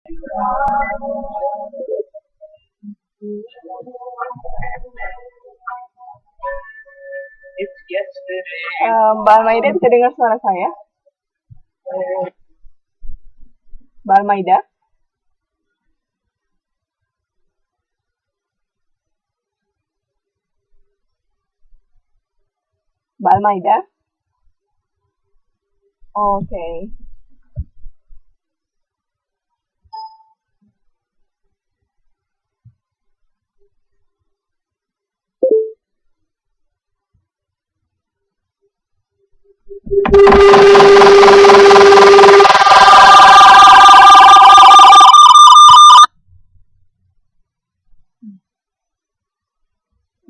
Mbak Almaida bisa dengar suara saya? Mbak Almaida? Mbak Almaida? Oke.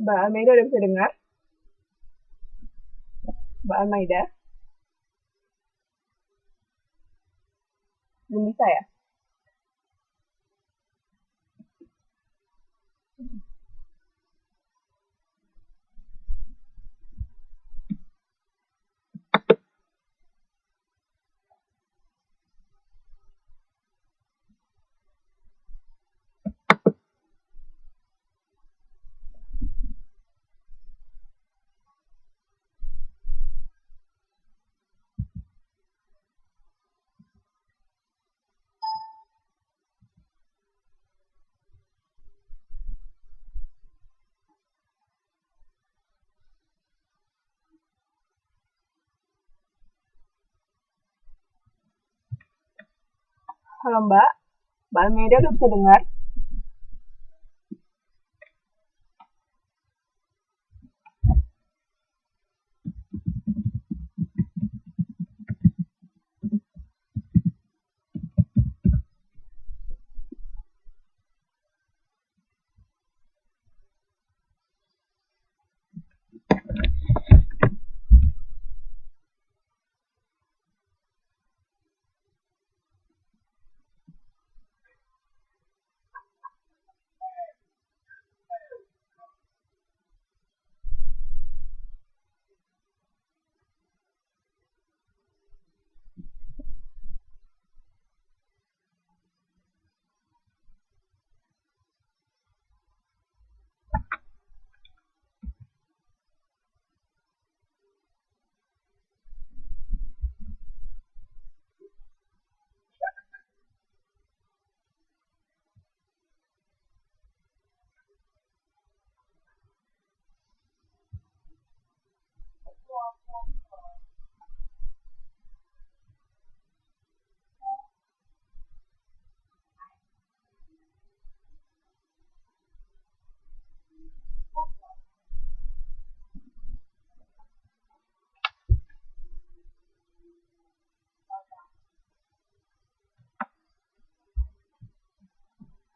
Mbak Almaida udah bisa dengar? Mbak Almaida? Belum bisa ya? Halo Mbak? Mbak Almaida udah bisa dengar?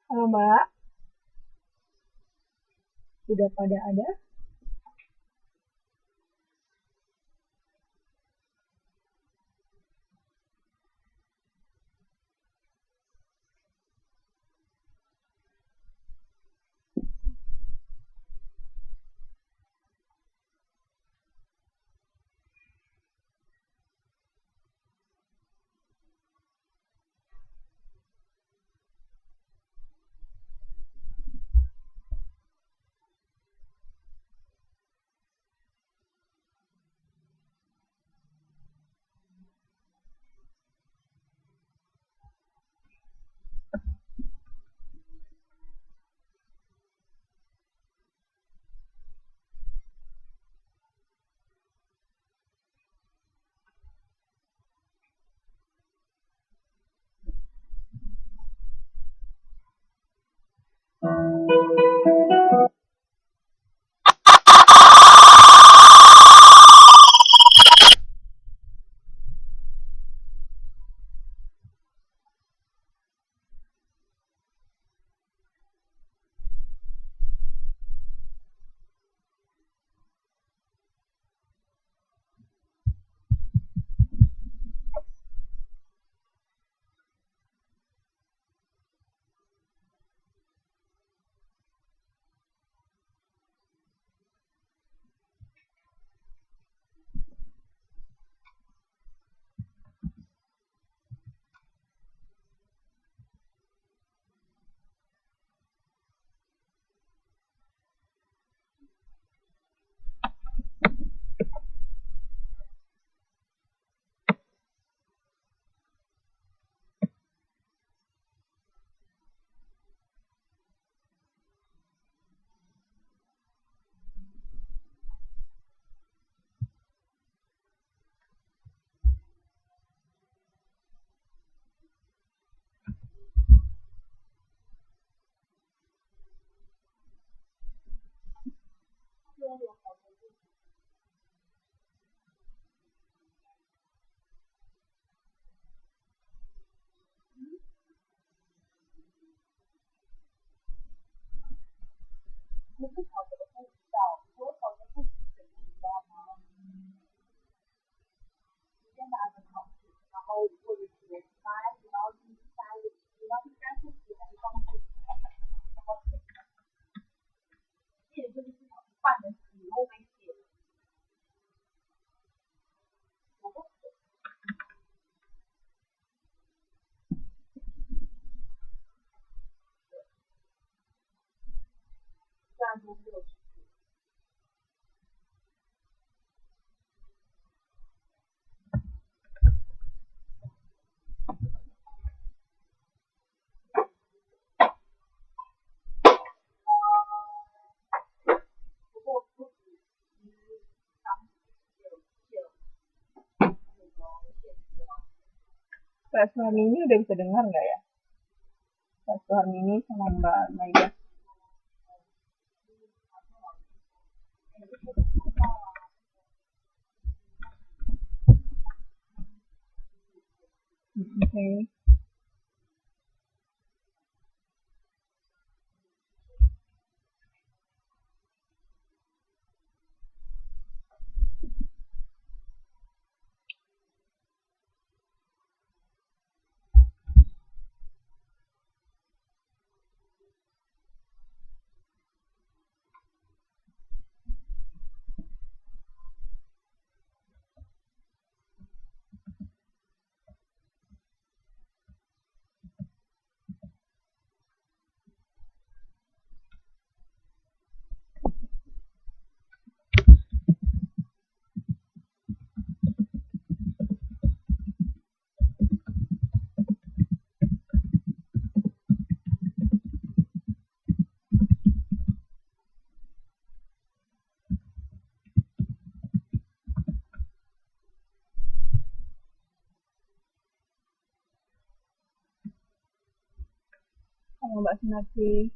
Halo Mbak? Udah pada ada? Mbak Suharmini udah bisa dengar nggak ya? Mbak Suharmini sama Mbak Maida. Oke. Sama Mbak Sunarti.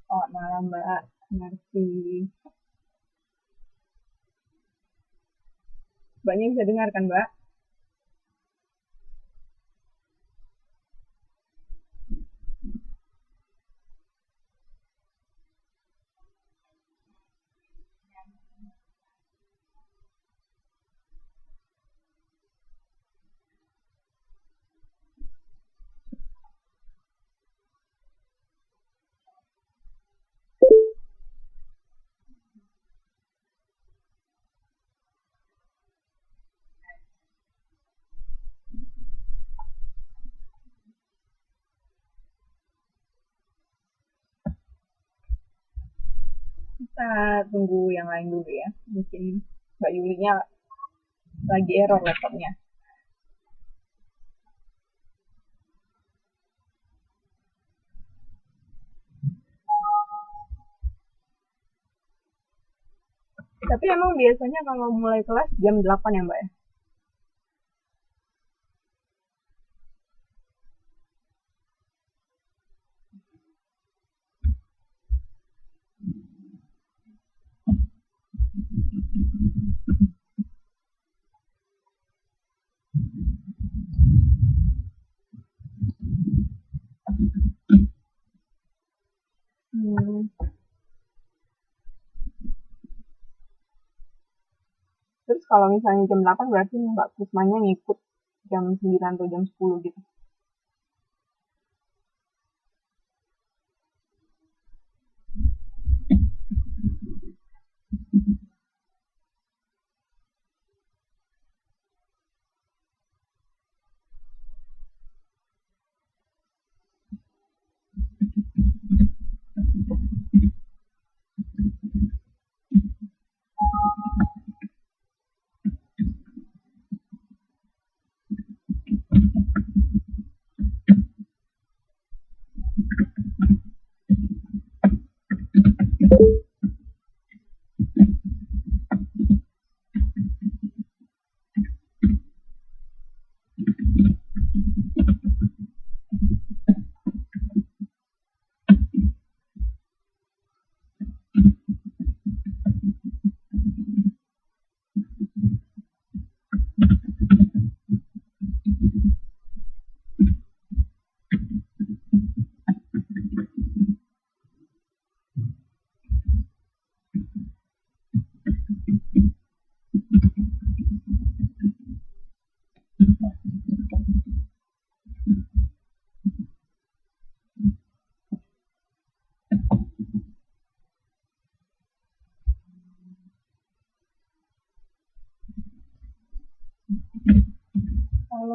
Selamat malam Mbak Sunarti. Mbaknya bisa dengar kan Mbak? Kita tunggu yang lain dulu ya. Mungkin Mbak Yulinya lagi error laptopnya. Tapi emang biasanya kalau mulai kelas jam 8 ya Mbak ya? Hmm. Terus kalau misalnya jam 8 berarti Mbak Kusmanya ngikut jam 9 atau jam 10 gitu.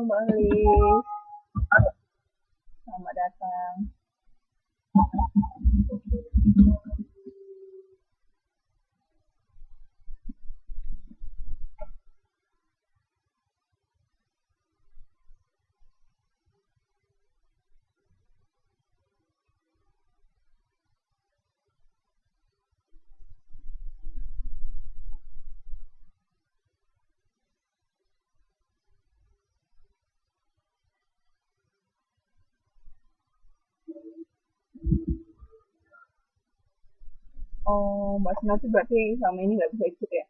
Mbak Elis. Selamat datang. Oh, Mbak Sunati berarti selama ini nggak bisa ikut ya?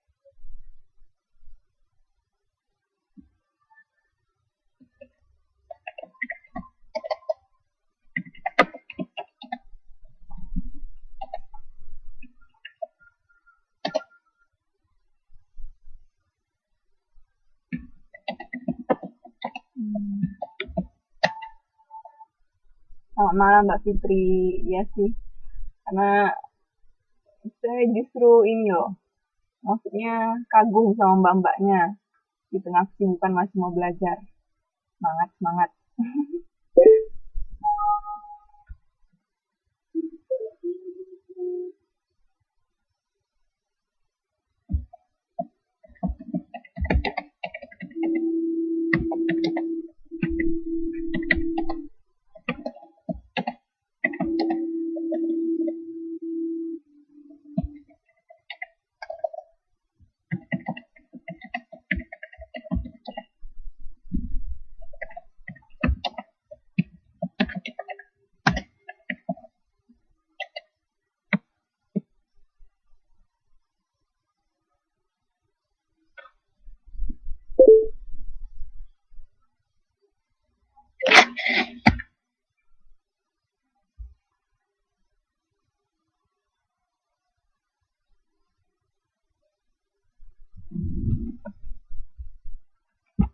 Hmm. Selamat malam Mbak Fitri. Iya sih, karena saya justru ini loh, maksudnya kagum sama mbak-mbaknya di tengah kesibukan masih mau belajar. Semangat, semangat.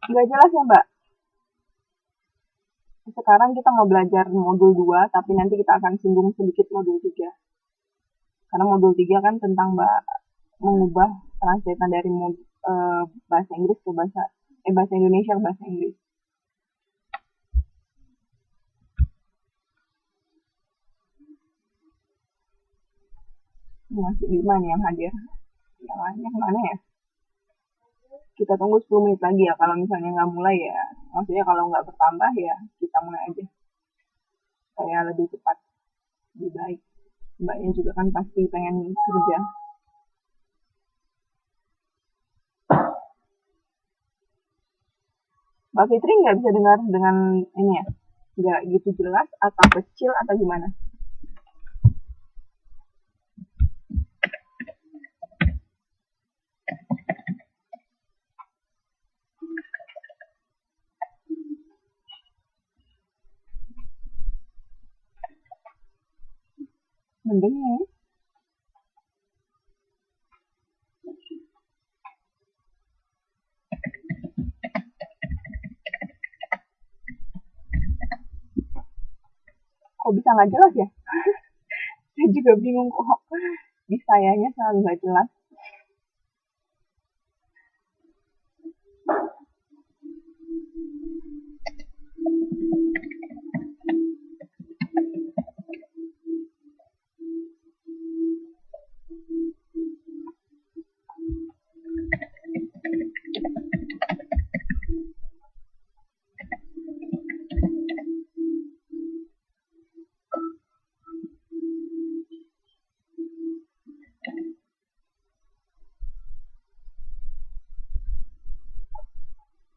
Nggak jelas ya Mbak? Sekarang kita mau belajar modul 2, tapi nanti kita akan singgung sedikit modul 3. Karena modul 3 kan tentang mengubah translate dari bahasa Inggris ke bahasa Indonesia ke bahasa Inggris. Masih 5 nih yang hadir. Yang lainnya kemana ya? Kita tunggu 10 menit lagi ya. Kalau misalnya nggak mulai ya, maksudnya kalau nggak bertambah ya kita mulai aja. Supaya lebih cepat, lebih baik. Mbaknya juga kan pasti pengen kerja. Mbak Fitri nggak bisa dengar dengan ini ya? Nggak gitu jelas atau kecil atau gimana? Mendengar. Kok bisa nggak jelas ya? Saya juga bingung kok. Di sayanya selalu nggak jelas.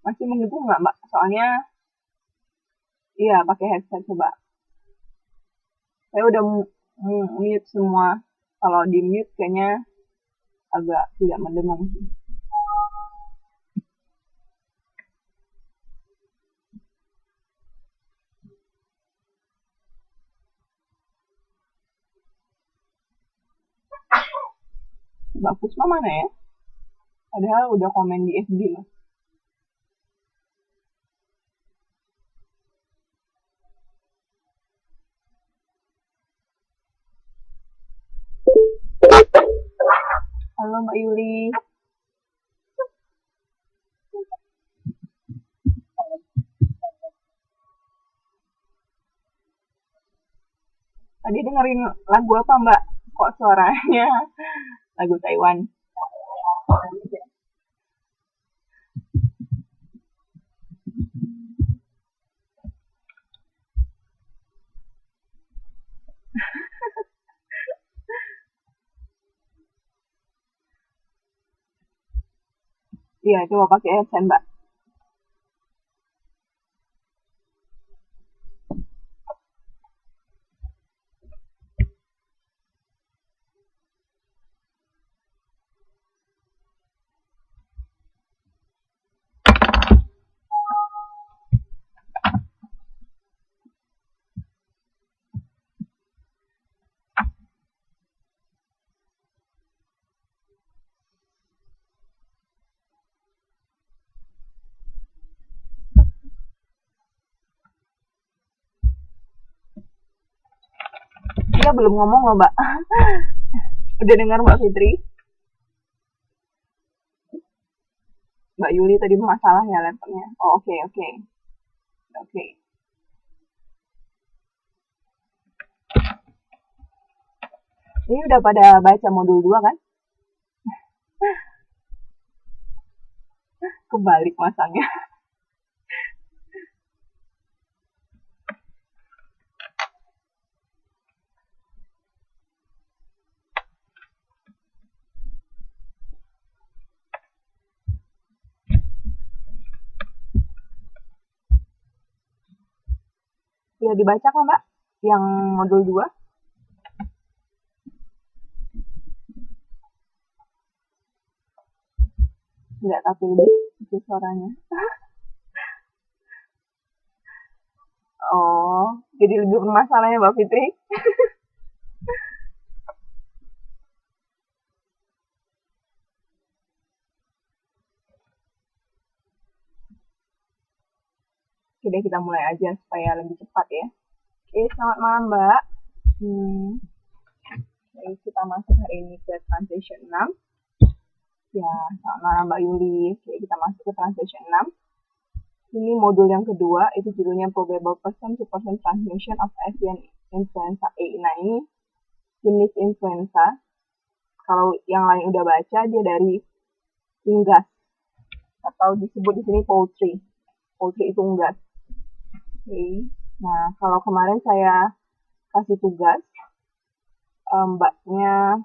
Masih mendukung nggak Mbak? Soalnya, iya pakai headset coba. Saya udah mute semua. Kalau di mute kayaknya agak tidak mendengung sih. Mbak Pusma mana ya? Padahal udah komen di FB loh. Halo Mbak Yuli. Tadi dengerin lagu apa Mbak? Kok suaranya lagu Taiwan? Iya, coba pakai headset Mbak. Kita belum ngomong loh Mbak. Udah dengar Mbak Fitri? Mbak Yuli tadi masalah ya laptopnya. Oh oke oke. Oke. Ini udah pada baca modul 2 kan? Kebalik masangnya. Sudah dibaca kan Mbak? Yang modul 2? Enggak, tapi lebih itu suaranya. Oh, jadi lebih bermasalahnya Mbak Fitri. Oke deh, kita mulai aja supaya lebih cepat ya. Oke, selamat malam Mbak. Jadi kita masuk hari ini ke translation 6. Ya, selamat malam Mbak Yuli. Oke, kita masuk ke translation 6. Ini modul yang kedua, itu judulnya Probable Person to Person Transmission of Avian Influenza A. Nah, ini jenis influenza. Kalau yang lain udah baca, dia dari unggas. Atau disebut di sini poultry. Poultry itu unggas. Oke. Nah, kalau kemarin saya kasih tugas, Mbaknya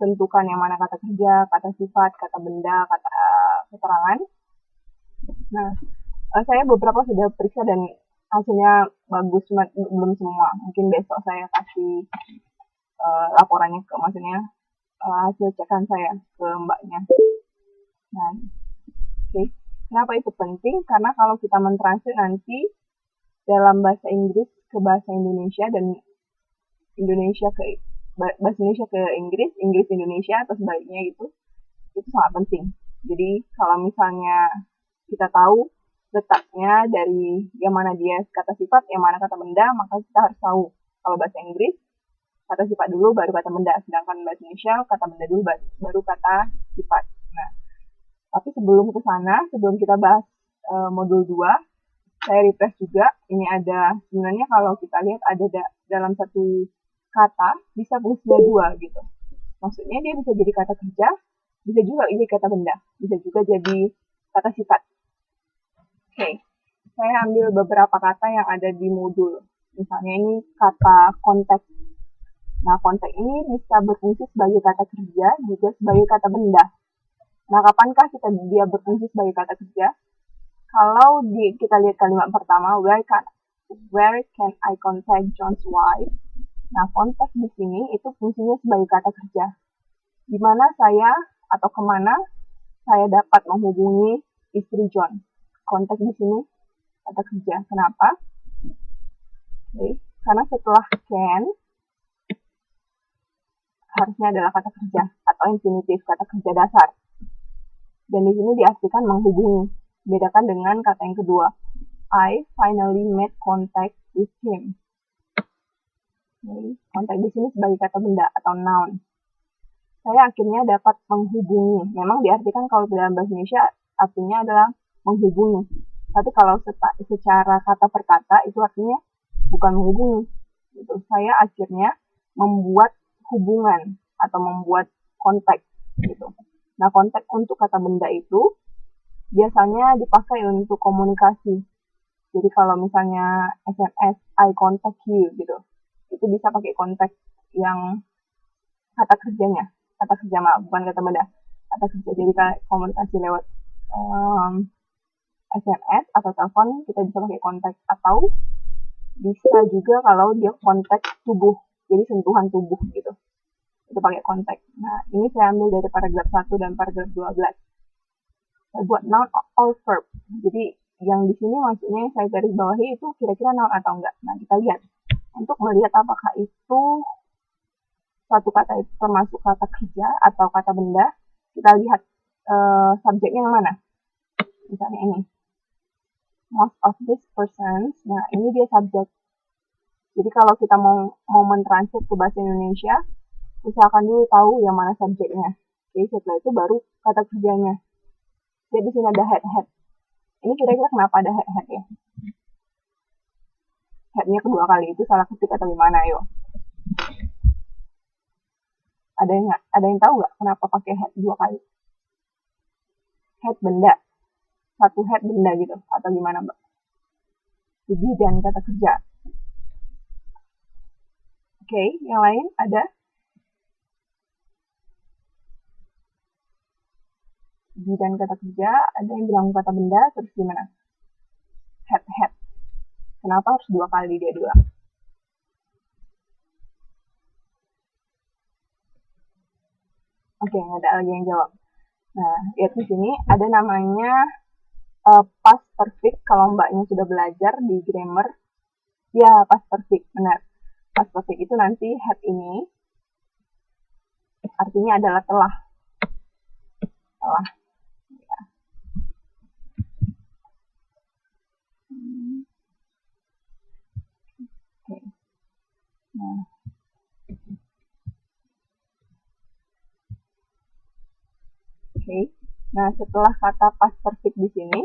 tentukan yang mana kata kerja, kata sifat, kata benda, kata keterangan. Nah, saya beberapa sudah periksa dan hasilnya bagus, belum semua. Mungkin besok saya kasih laporannya ke, maksudnya hasil cekan saya ke Mbaknya. Nah, oke. Kenapa itu penting? Karena kalau kita mentranslate nanti dalam bahasa Inggris ke bahasa Indonesia dan bahasa Indonesia ke Inggris, Inggris Indonesia atau sebaliknya gitu, itu sangat penting. Jadi kalau misalnya kita tahu letaknya dari yang mana dia kata sifat, yang mana kata benda, maka kita harus tahu. Kalau bahasa Inggris, kata sifat dulu baru kata benda, sedangkan bahasa Indonesia kata benda dulu baru kata sifat. Nah, tapi sebelum ke sana, sebelum kita bahas modul 2, saya refresh juga. Ini ada, sebenarnya kalau kita lihat ada dalam satu kata bisa fungsinya 2 gitu. Maksudnya dia bisa jadi kata kerja, bisa juga jadi kata benda, bisa juga jadi kata sifat. Oke, saya ambil beberapa kata yang ada di modul. Misalnya ini kata konteks. Nah, konteks ini bisa berfungsi sebagai kata kerja, juga sebagai kata benda. Nah, kapankah dia berfungsi sebagai kata kerja? Kalau kita lihat kalimat pertama, where can I contact John's wife? Nah, konteks di sini itu fungsinya sebagai kata kerja. Di mana saya atau kemana saya dapat menghubungi istri John. Konteks di sini kata kerja. Kenapa? Oke. Karena setelah can harusnya adalah kata kerja atau infinitif, kata kerja dasar. Dan di sini diartikan menghubungi. Bedakan dengan kata yang kedua. I finally made contact with him. Kontak di sini sebagai kata benda atau noun. Saya akhirnya dapat menghubungi. Memang diartikan kalau dalam bahasa Indonesia artinya adalah menghubungi. Tapi kalau secara kata per kata itu artinya bukan menghubungi, Gitu. Saya akhirnya membuat hubungan atau membuat kontak gitu. Nah, kontak untuk kata benda itu biasanya dipakai untuk komunikasi. Jadi kalau misalnya SMS, I contact you gitu, itu bisa pakai kontak yang kata kerjanya, kata kerja bukan kata benda, kata kerja. Jadi kayak komunikasi lewat SMS atau telepon kita bisa pakai kontak, atau bisa juga kalau dia kontak tubuh, jadi sentuhan tubuh gitu, itu pakai kontak. Nah, ini saya ambil dari paragraf 1 dan paragraf 12. Saya buat noun or verb. Jadi yang di sini maksudnya saya garis bawahi itu kira-kira noun atau enggak. Nah, kita lihat. Untuk melihat apakah itu suatu kata itu termasuk kata kerja atau kata benda, kita lihat subjeknya yang mana. Misalnya ini. Most of these persons. Nah, ini dia subjek. Jadi kalau kita mau mentranslate ke bahasa Indonesia, usahakan dulu tahu yang mana subjeknya. Oke, setelah itu baru kata kerjanya. Jadi di sini ada head. Ini kira-kira kenapa ada head ya? Headnya kedua kali itu salah ketik atau gimana? Ayo. Ada yang tahu nggak kenapa pakai head 2 kali? Head benda. Satu head benda gitu atau gimana, Mbak? Jadi dan kata kerja. Oke, yang lain ada? Dan kata kerja, ada yang bilang kata benda, terus gimana? Head. Kenapa harus 2 kali dia bilang? Oke, nggak ada lagi yang jawab. Nah, lihat di sini ada namanya past perfect. Kalau mbaknya sudah belajar di grammar, ya past perfect, benar. Past perfect itu nanti had ini artinya adalah telah. Ya. Oke. Nah. Oke. Nah, setelah kata past perfect di sini,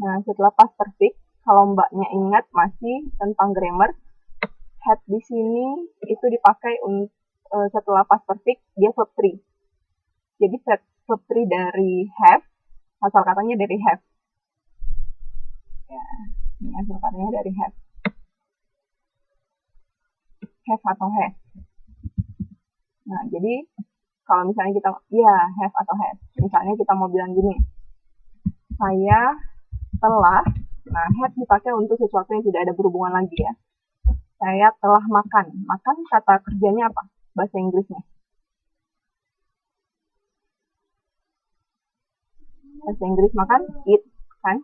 nah, setelah past perfect, kalau mbaknya ingat masih tentang grammar, had di sini itu dipakai untuk setelah past perfect dia verb 3. Jadi verb 3 dari have, asal katanya dari have. Ya, ini asal katanya dari have. Have atau have. Nah, jadi kalau misalnya kita have atau have. Misalnya kita mau bilang gini, saya telah, nah have dipakai untuk sesuatu yang tidak ada berhubungan lagi ya. Saya telah makan. Makan kata kerjanya apa? Bahasa Inggrisnya. Bahasa Inggris makan, eat, kan?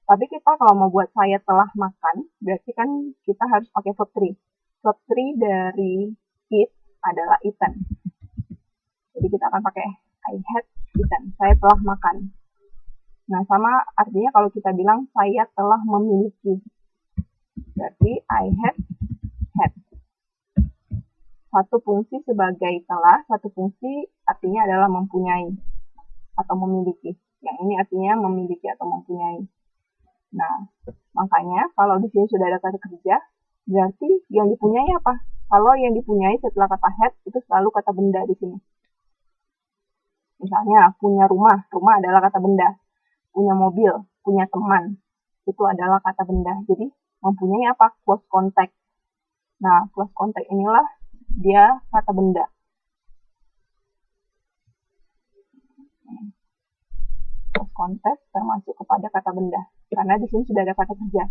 Tapi kita kalau mau buat saya telah makan, berarti kan kita harus pakai verb 3. Verb 3 dari eat adalah eaten. Jadi kita akan pakai I had eaten. Saya telah makan. Nah, sama artinya kalau kita bilang saya telah memiliki. Berarti I had. Satu fungsi sebagai telah, satu fungsi artinya adalah mempunyai atau memiliki. Yang ini artinya memiliki atau mempunyai. Nah, makanya kalau di sini sudah ada kata kerja, berarti yang dipunyai apa? Kalau yang dipunyai setelah kata had itu selalu kata benda di sini. Misalnya punya rumah adalah kata benda. Punya mobil, punya teman, itu adalah kata benda. Jadi mempunyai apa? Close contact. Nah, close contact inilah dia kata benda. Close contact termasuk kepada kata benda. Karena di sini sudah ada kata kerja.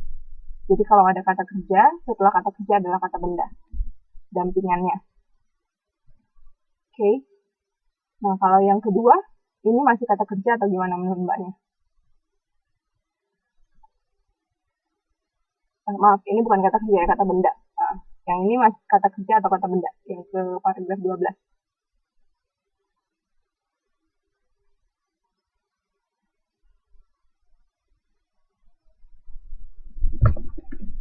Jadi kalau ada kata kerja, setelah kata kerja adalah kata benda. Dampingannya. Oke. Nah, kalau yang kedua, ini masih kata kerja atau gimana menurut mbaknya? Maaf, ini bukan kata kerja, ya, kata benda. Nah, yang ini masih kata kerja atau kata benda? Yang ke paragraf 12.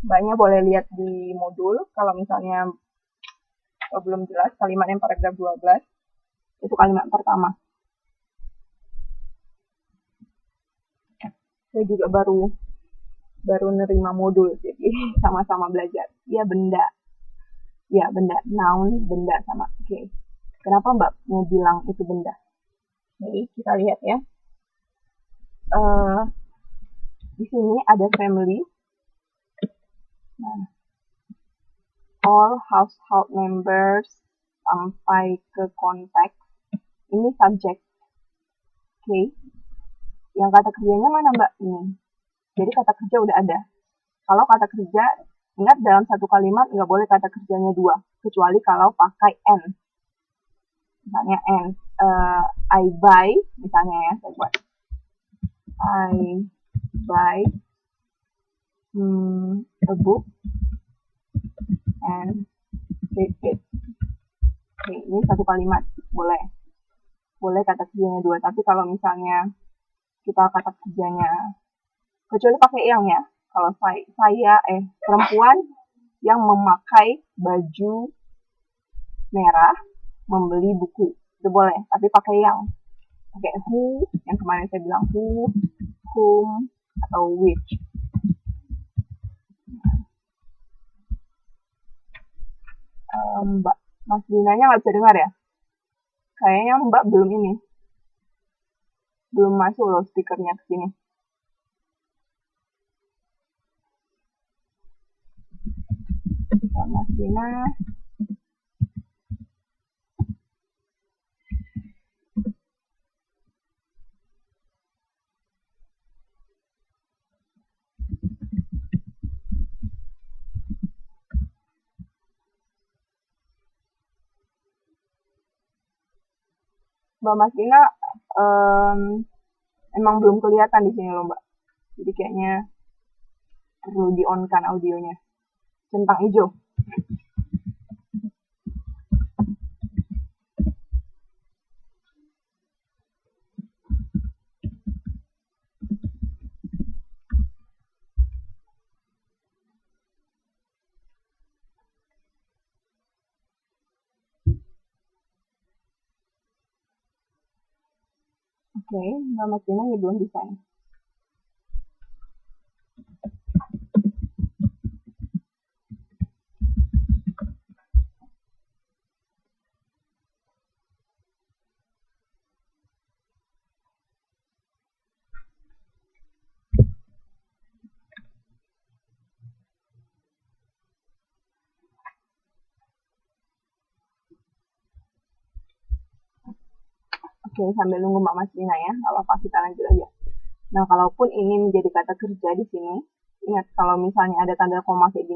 Mbaknya boleh lihat di modul, kalau misalnya belum jelas kalimat yang paragraf 12, itu kalimat pertama. Saya juga baru nerima modul, jadi sama-sama belajar. Ya benda, noun benda sama. Oke. Kenapa Mbaknya bilang itu benda? Jadi kita lihat ya. Di sini ada family. Nah, all household members sampai ke konteks. Ini subjek. Oke. Yang kata kerjanya mana Mbak? Ini. Jadi kata kerja udah ada. Kalau kata kerja, ingat dalam satu kalimat nggak boleh kata kerjanya dua, kecuali kalau pakai and. Misalnya and, I buy, misalnya ya, saya buat I buy a book and read it. Oke, ini satu kalimat, boleh kata kerjanya dua. Tapi kalau misalnya kita kata kerjanya, kecuali pakai yang ya, kalau saya perempuan yang memakai baju merah membeli buku, itu boleh. Tapi pakai yang, pakai who, yang kemarin saya bilang who, whom, atau which. Mbak, Mas Dinanya nggak bisa dengar ya? Kayaknya Mbak belum masuk loh speakernya ke sini. Mas Dina. Mbak Mas Dina emang belum kelihatan di sini loh Mbak. Jadi kayaknya perlu di-on-kan audionya. Centang hijau. Oke, Mbak Mas Dina ya belum bisa nih. Oke, sambil nunggu Mbak Mas Dina ya, nggak apa-apa kita lanjut aja. Nah, kalaupun ini menjadi kata kerja di sini, ingat kalau misalnya ada tanda koma kayak gini,